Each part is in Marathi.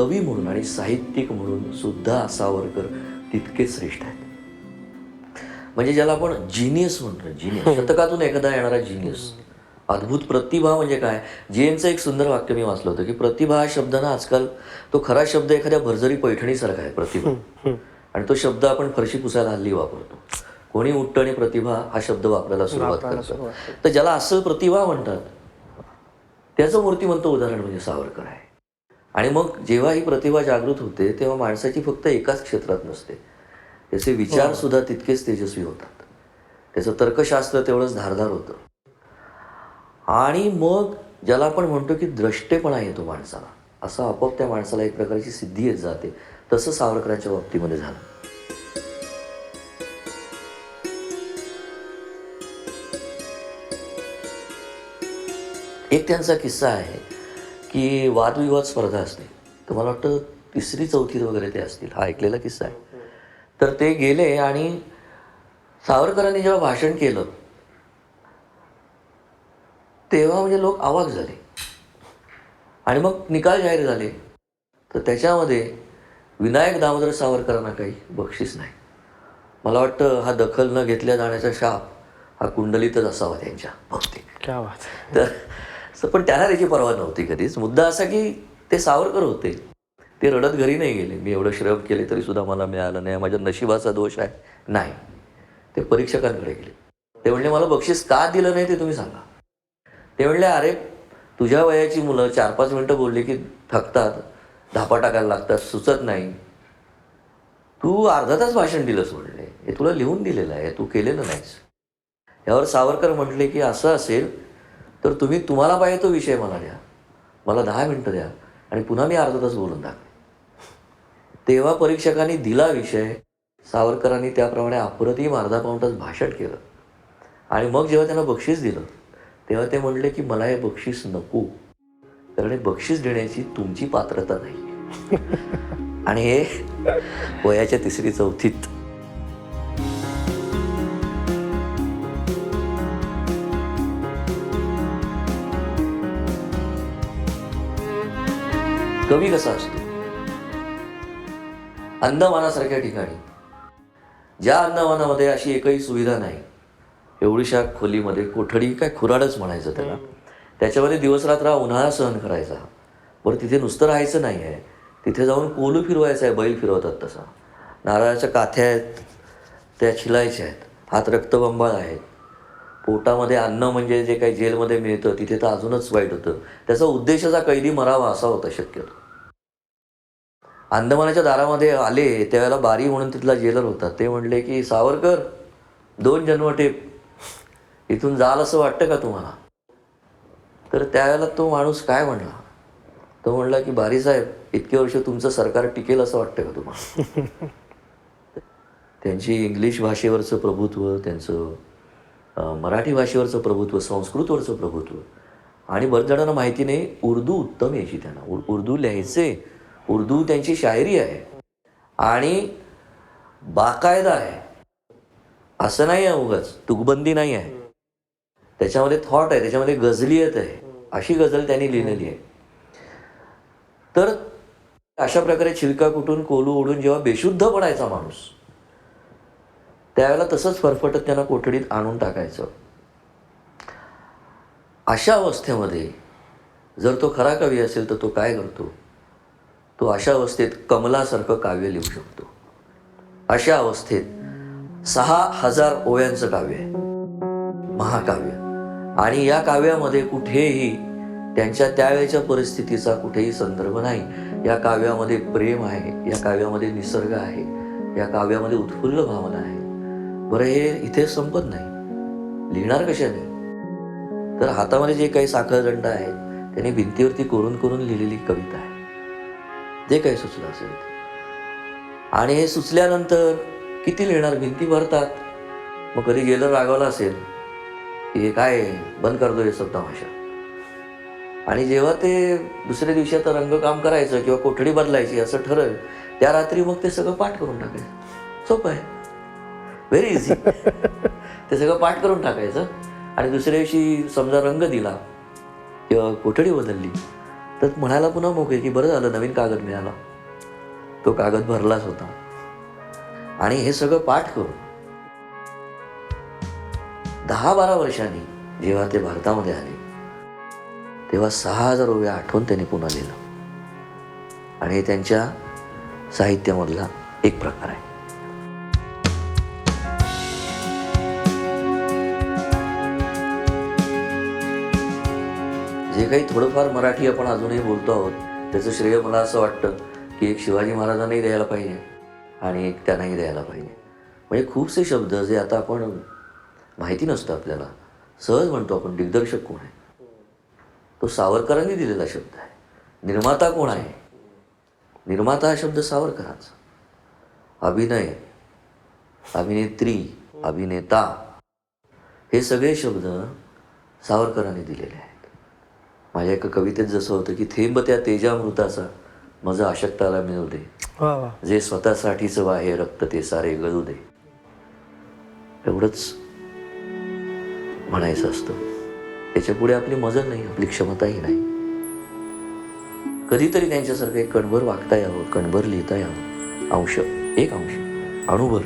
कवी म्हणून आणि साहित्यिक म्हणून सुद्धा सावरकर तितकेच श्रेष्ठ आहेत. म्हणजे ज्याला आपण जिनियस म्हणतो, जिनियस, शतकातून एकदा येणारा जिनियस, अद्भुत प्रतिभा. म्हणजे काय, जेनचं एक सुंदर वाक्य मी वाचलं होतं की प्रतिभा हा शब्द ना आजकाल तो खरा शब्द एखाद्या भरजरी पैठणीसारखा आहे, प्रतिभा. आणि तो शब्द आपण फरशी पुसायला हल्ली वापरतो. कोणी उठतं आणि प्रतिभा हा शब्द वापरायला सुरुवात करतं. तर ज्याला असं प्रतिभा म्हणतात त्याचं मूर्तिमंत उदाहरण म्हणजे सावरकर आहे. आणि मग जेव्हा ही प्रतिभा जागृत होते तेव्हा माणसाची फक्त एकाच क्षेत्रात नसते, त्याचे विचार सुद्धा तितकेच तेजस्वी होतात, त्याचं तर्कशास्त्र तेवढंच धारदार होतं. आणि मग ज्याला आपण म्हणतो की द्रष्टेपणा येतो माणसाला, असं आपोआप त्या माणसाला एक प्रकारची सिद्धी येत जाते. तसं सावरकरांच्या बाबतीमध्ये झालं. एक त्यांचा किस्सा आहे की वादविवाद स्पर्धा असते, तर मला वाटतं 3री-4थीत वगैरे ते असतील, हा ऐकलेला किस्सा आहे. तर ते गेले आणि सावरकरांनी जेव्हा भाषण केलं तेव्हा म्हणजे लोक अवाक झाले. आणि मग निकाल जाहीर झाले, तर त्याच्यामध्ये विनायक दामोदर सावरकरांना काही बक्षीस नाही. मला वाटतं हा दखल न घेतल्या जाण्याचा शाप हा कुंडलीतच असावा त्यांच्या बहुतेक. क्या बात. तर पण त्यांना त्याची पर्वा नव्हती कधीच. मुद्दा असा की ते सावरकर होते, ते रडत घरी नाही गेले. मी एवढं श्रम केले तरी सुद्धा मला मिळालं नाही, माझ्या नशिबाचा दोष आहे, नाही. ते परीक्षकांकडे गेले. ते म्हणले मला बक्षीस का दिलं नाही ते तुम्ही सांगा. ते म्हणले अरे तुझ्या वयाची मुलं 4-5 मिनटं बोलली की थकतात, धापा टाकायला लागतात, सुचत नाही. तू अर्धा तास भाषण दिलंस म्हणले, हे तुला लिहून दिलेलं आहे, तू केलेलं नाहीस. यावर सावरकर म्हटले की असं असेल तर तुम्ही तुम्हाला पाहिजे तो विषय मला द्या, मला 10 मिनटं द्या आणि पुन्हा मी अर्धा तास बोलून दाखवेन. तेव्हा परीक्षकांनी दिला विषय, सावरकरांनी त्याप्रमाणे अप्रतिम अर्धा-पाऊण तास भाषण केलं. आणि मग जेव्हा त्यांना बक्षीस दिलं तेव्हा ते म्हणले की मला हे बक्षीस नको, कारण हे बक्षीस देण्याची तुमची पात्रता नाही. आणि हे वयाच्या 3री-4थीत. कवी कसा असतो, अंदमानासारख्या ठिकाणी, ज्या अंदमानामध्ये अशी एकही सुविधा नाही, एवढीशा खोलीमध्ये, कोठडी काय खुराडच म्हणायचं त्याला, त्याच्यामध्ये दिवसरात्र उन्हाळा सहन करायचा. बरं तिथे नुसतं राहायचं नाही आहे, तिथे जाऊन कोलू फिरवायचं आहे, बैल फिरवतात तसा. नारळाच्या काथ्या आहेत त्या छिलायच्या आहेत, हात रक्तबंबाळ आहेत, पोटामध्ये अन्न म्हणजे जे काही जेलमध्ये मिळतं तिथे तर अजूनच वाईट होतं. त्याचा उद्देशाचा कैदी मरावा असा होता शक्यतो. अंदमानाच्या दारामध्ये आले त्यावेळेला बारी म्हणून तिथला जेलर होता. ते म्हणले की सावरकर 2 जन्मठेप, इथून जाल असं वाटतं का तुम्हाला. तर त्यावेळेला तो माणूस काय म्हणला, तो म्हणला की बारी साहेब इतके वर्ष तुमचं सरकार टिकेल असं वाटतं का तुम्हाला. त्यांची इंग्लिश भाषेवरचं प्रभुत्व, त्यांचं मराठी भाषेवरचं प्रभुत्व, संस्कृतवरचं प्रभुत्व, आणि बऱ्याच जणांना माहिती नाही उर्दू उत्तम यायची त्यांना, उर्दू लिहायचे, उर्दू त्यांची शायरी आहे आणि बाकायदा आहे, असं नाही आहे उगाच, तुकबंदी नाही आहे, त्याच्यामध्ये थॉट आहे, त्याच्यामध्ये गझलियत आहे, अशी गझल त्यांनी लिहिलेली आहे. तर अशा प्रकारे छिलका कुठून कोलू ओढून जेव्हा बेशुद्ध पडायचा माणूस, त्यावेळेला तसंच फरफटत त्यांना कोठडीत आणून टाकायचं. अशा अवस्थेमध्ये जर तो खरा कवी असेल तर तो काय करतो, तो अशा अवस्थेत कमलासारखं काव्य लिहू शकतो. अशा अवस्थेत 6000 ओव्यांचं काव्य आहे, महाकाव्य. आणि या काव्यामध्ये कुठेही त्यांच्या त्यावेळेच्या परिस्थितीचा कुठेही संदर्भ नाही. या काव्यामध्ये प्रेम आहे, या काव्यामध्ये निसर्ग आहे, या काव्यामध्ये उत्फुल्ल भावना आहे. बरं हे इथे संपत नाही, लिहिणार कशाने. तर हातामध्ये जे काही साखळदंड आहे त्याने भिंतीवरती कोरून कोरून लिहिलेली कविता आहे, जे काही सुचलं असेल ते. आणि हे सुचल्यानंतर किती लिहिणार, भिंती भरतात. मग कधी गेलं रागावला असेल की हे काय बंद करतो हे सब तमाशा. आणि जेव्हा ते दुसऱ्या दिवशी आता रंगकाम करायचं किंवा कोठडी बदलायची असं ठरलं, त्या रात्री मग ते सगळं पाठ करून टाकायचं. सोपं आहे, व्हेरी इझी. ते सगळं पाठ करून टाकायचं आणि दुसऱ्या दिवशी समजा रंग दिला किंवा कोठडी बदलली तर म्हणायला पुन्हा मोकळे की बरं झालं नवीन कागद मिळाला. तो कागद भरलाच होता. आणि हे सगळं पाठ करून 10-12 वर्षांनी जेव्हा ते भारतामध्ये आले तेव्हा 6,000 ओव्या आठवून त्यांनी पुन्हा लिहिलं. आणि हे त्यांच्या साहित्यामधला एक प्रकार आहे. जे काही थोडंफार मराठी आपण अजूनही बोलतो आहोत त्याचं श्रेय मला असं वाटतं की एक शिवाजी महाराजांनाही द्यायला पाहिजे आणि एक त्यांनाही द्यायला पाहिजे. म्हणजे खूपसे शब्द जे आता आपण माहिती नसतं आपल्याला, सहज म्हणतो आपण दिग्दर्शक कोण आहे, तो सावरकरांनी दिलेला शब्द आहे. निर्माता कोण आहे, निर्माता हा शब्द सावरकरांचा. अभिनय, अभिनेत्री, अभिनेता हे सगळे शब्द सावरकरांनी दिलेले आहेत. माझ्या एका कवितेत जसं होतं की थेंब त्या तेजामृताचा माझं अशक्ताला मिळू दे, जे स्वतःसाठीच वाहे रक्त ते सारे गळू दे. एवढंच म्हणायचं असतं. त्याच्यापुढे आपली मजल नाही, आपली क्षमताही नाही. कधीतरी त्यांच्यासारखं एक कणभर वागता यावं, कणभर लिहिता यावं, एक अंश अणुभर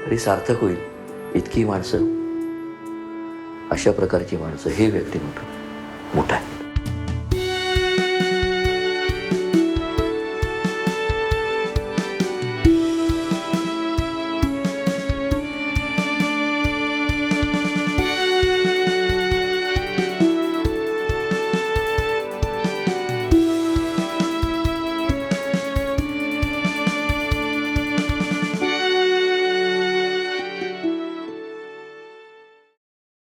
तरी सार्थक होईल. इतकी माणसं, अशा प्रकारची माणसं, हे व्यक्तिमत्व मोठं आहे.